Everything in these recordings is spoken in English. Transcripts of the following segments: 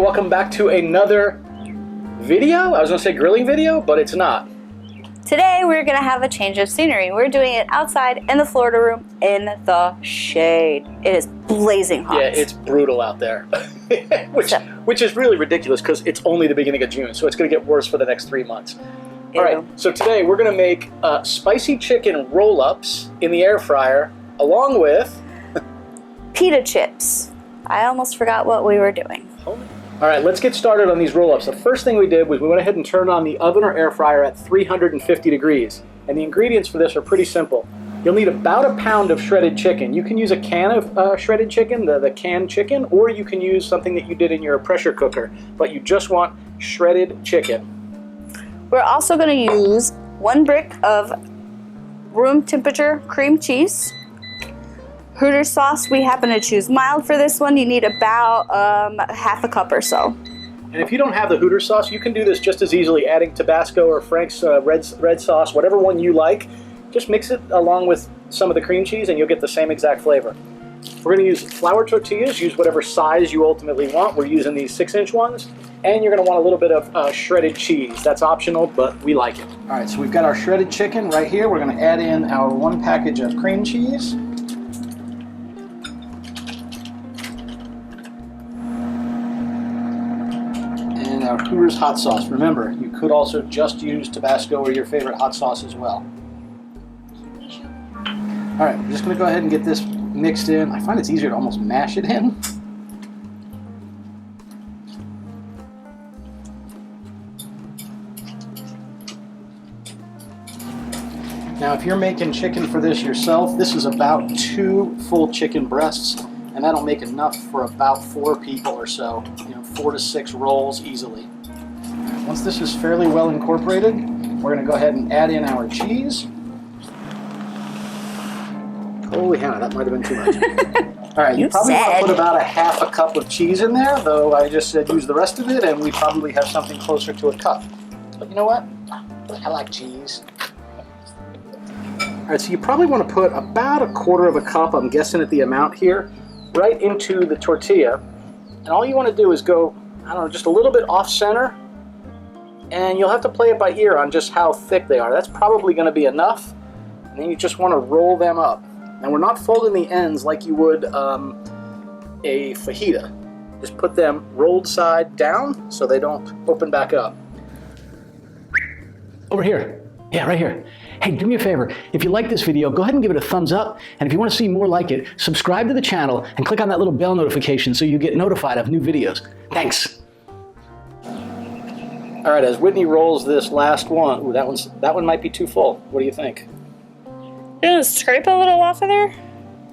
welcome back to another video. I was gonna say grilling video, but it's not. Today we're gonna have a change of scenery. We're doing it outside in the Florida room in the shade. It is blazing hot. Yeah, it's brutal out there. which is really ridiculous because it's only the beginning of June, so it's gonna get worse for the next 3 months. Ew. All right, so today we're gonna make spicy chicken roll-ups in the air fryer, along with Pita chips. I almost forgot what we were doing. All right, let's get started on these roll-ups. The first thing we did was we went ahead and turned on the oven or air fryer at 350 degrees. And the ingredients for this are pretty simple. You'll need about a pound of shredded chicken. You can use a can of shredded chicken, the canned chicken, or you can use something that you did in your pressure cooker. But you just want shredded chicken. We're also going to use 1 brick of room temperature cream cheese. Hooter sauce, we happen to choose mild for this one. You need about half a cup or so. And if you don't have the Hooter sauce, you can do this just as easily, adding Tabasco or Frank's red sauce, whatever one you like. Just mix it along with some of the cream cheese and you'll get the same exact flavor. We're going to use flour tortillas. Use whatever size you ultimately want. We're using these 6-inch ones. And you're going to want a little bit of shredded cheese. That's optional, but we like it. All right, so we've got our shredded chicken right here. We're going to add in our 1 package of cream cheese. And our Hooter's hot sauce. Remember, you could also just use Tabasco or your favorite hot sauce as well. All right, we're just going to go ahead and get this mixed in. I find it's easier to almost mash it in. Now, if you're making chicken for this yourself, this is about 2 full chicken breasts, and that'll make enough for about 4 people or so. 4 to 6 rolls easily. Once this is fairly well incorporated, we're going to go ahead and add in our cheese. Holy hell, that might have been too much. All right, you probably want to put about a half a cup of cheese in there, though I just said use the rest of it, and we probably have something closer to a cup. But you know what? I like cheese. All right, so you probably want to put about 1/4 cup, I'm guessing at the amount here, right into the tortilla. And all you want to do is go, I don't know, just a little bit off center. And you'll have to play it by ear on just how thick they are. That's probably going to be enough. And then you just want to roll them up. And we're not folding the ends like you would a fajita. Just put them rolled side down so they don't open back up. Over here. Yeah, right here. Hey, do me a favor. If you like this video, go ahead and give it a thumbs up. And if you want to see more like it, subscribe to the channel and click on that little bell notification so you get notified of new videos. Thanks. All right, as Whitney rolls this last one, ooh, that one might be too full. What do you think? You're gonna scrape a little off of there?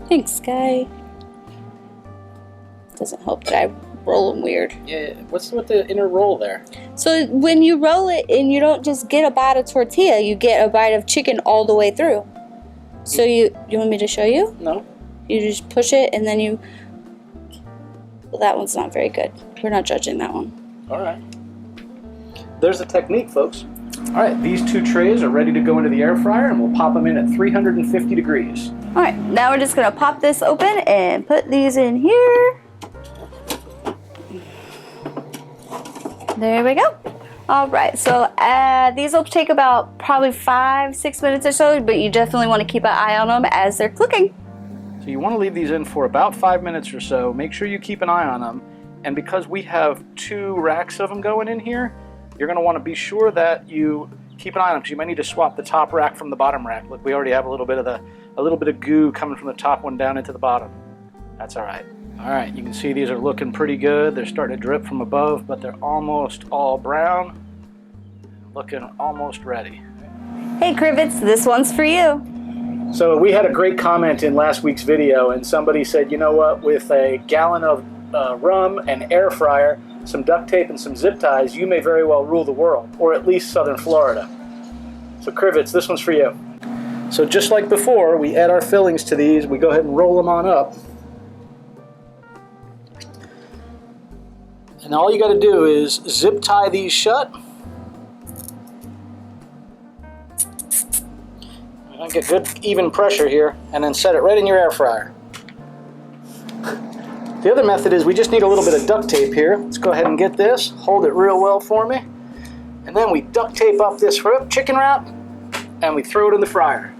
Thanks, guy. Doesn't help that I roll them weird. Yeah, what's with the inner roll there? So when you roll it and you don't just get a bite of tortilla, you get a bite of chicken all the way through. So you want me to show you? No. You just push it and then you... Well, that one's not very good. We're not judging that one. All right. There's the technique, folks. All right, these 2 trays are ready to go into the air fryer, and we'll pop them in at 350 degrees. All right, now we're just gonna pop this open and put these in here. There we go. All right, so these will take about probably 5-6 minutes or so, but you definitely want to keep an eye on them as they're cooking. So you want to leave these in for about 5 minutes or so. Make sure you keep an eye on them. And because we have 2 racks of them going in here, you're going to want to be sure that you keep an eye on them, because you might need to swap the top rack from the bottom rack. Look, we already have a little bit of goo coming from the top one down into the bottom. That's all right. All right, you can see these are looking pretty good. They're starting to drip from above, but they're almost all brown. Looking almost ready. Hey, Crivets, this one's for you. So we had a great comment in last week's video, and somebody said, you know what, with a gallon of rum, an air fryer, some duct tape, and some zip ties, you may very well rule the world, or at least southern Florida. So Crivets, this one's for you. So just like before, we add our fillings to these. We go ahead and roll them on up. And all you got to do is zip tie these shut. Get good even pressure here, and then set it right in your air fryer. The other method is we just need a little bit of duct tape here. Let's go ahead and get this. Hold it real well for me. And then we duct tape up this chicken wrap and we throw it in the fryer.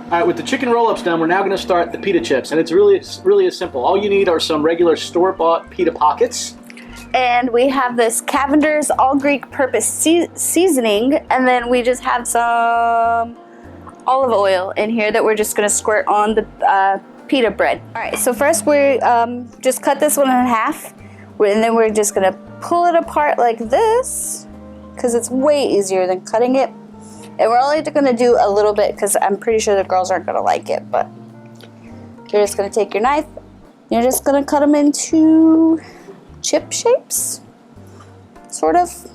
All right, with the chicken roll-ups done, we're now going to start the pita chips. And it's really as simple. All you need are some regular store-bought pita pockets. And we have this Cavender's all-Greek purpose seasoning. And then we just have some olive oil in here that we're just going to squirt on the pita bread. All right, so first we just cut this one in half. And then we're just going to pull it apart like this, because it's way easier than cutting it. And we're only going to do a little bit because I'm pretty sure the girls aren't going to like it. But you're just going to take your knife. You're just going to cut them into chip shapes, sort of.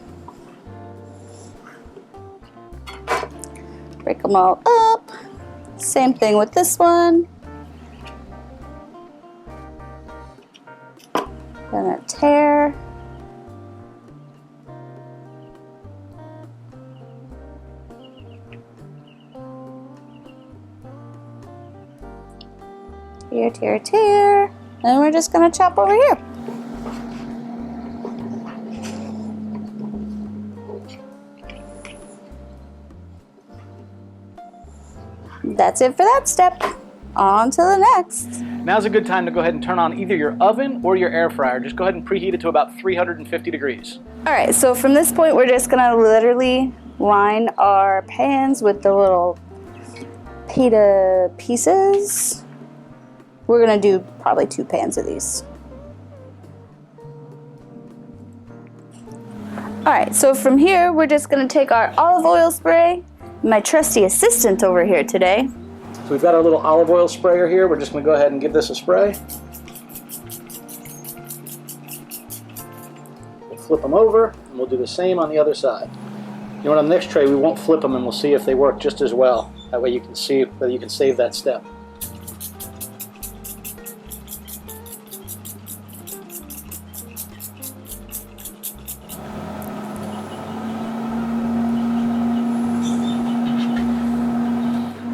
Break them all up. Same thing with this one. Gonna tear. Tear, tear, tear. And then we're just gonna chop over here. That's it for that step. On to the next. Now's a good time to go ahead and turn on either your oven or your air fryer. Just go ahead and preheat it to about 350 degrees. All right, so from this point, we're just gonna literally line our pans with the little pita pieces. We're gonna do probably 2 pans of these. All right, so from here, we're just gonna take our olive oil spray. My trusty assistant over here today. So we've got our little olive oil sprayer here. We're just going to go ahead and give this a spray. We'll flip them over, and we'll do the same on the other side. You know what, on the next tray, we won't flip them, and we'll see if they work just as well. That way you can see whether you can save that step.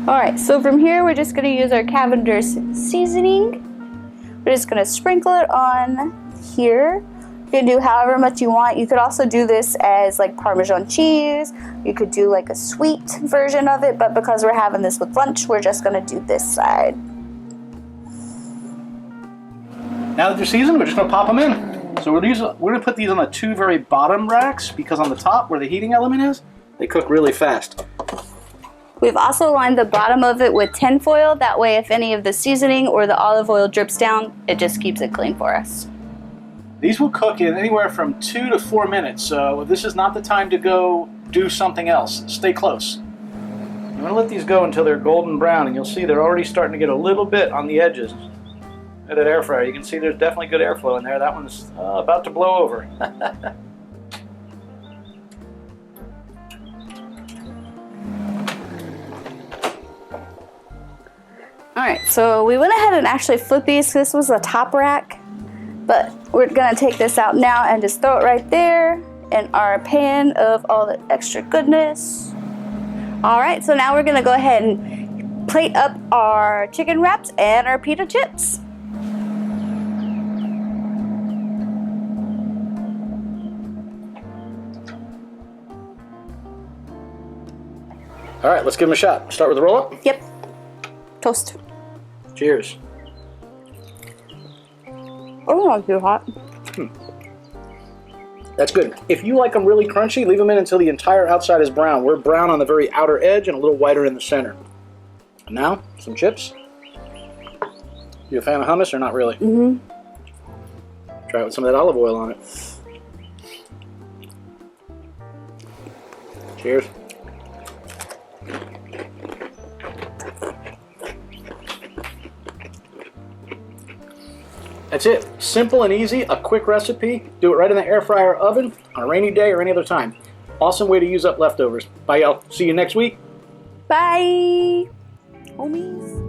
All right, so from here, we're just gonna use our Cavender's seasoning. We're just gonna sprinkle it on here. You can do however much you want. You could also do this as like Parmesan cheese. You could do like a sweet version of it, but because we're having this with lunch, we're just gonna do this side. Now that they're seasoned, we're just gonna pop them in. So we're gonna put these on the 2 very bottom racks, because on the top where the heating element is, they cook really fast. We've also lined the bottom of it with tin foil. That way, if any of the seasoning or the olive oil drips down, it just keeps it clean for us. These will cook in anywhere from 2 to 4 minutes, so this is not the time to go do something else. Stay close. I'm going to let these go until they're golden brown, and you'll see they're already starting to get a little bit on the edges. At that air fryer, you can see there's definitely good airflow in there. That one's about to blow over. All right, so we went ahead and actually flipped these. This was a top rack, but we're gonna take this out now and just throw it right there in our pan of all the extra goodness. All right, so now we're gonna go ahead and plate up our chicken wraps and our pita chips. All right, let's give them a shot. Start with the roll-up? Yep. Toast. Cheers. Oh, not too hot. That's good. If you like them really crunchy, leave them in until the entire outside is brown. We're brown on the very outer edge and a little whiter in the center. And now, some chips. You a fan of hummus or not really? Mm-hmm. Try it with some of that olive oil on it. Cheers. That's it. Simple and easy, a quick recipe. Do it right in the air fryer or oven on a rainy day or any other time. Awesome way to use up leftovers. Bye, y'all. See you next week. Bye, homies.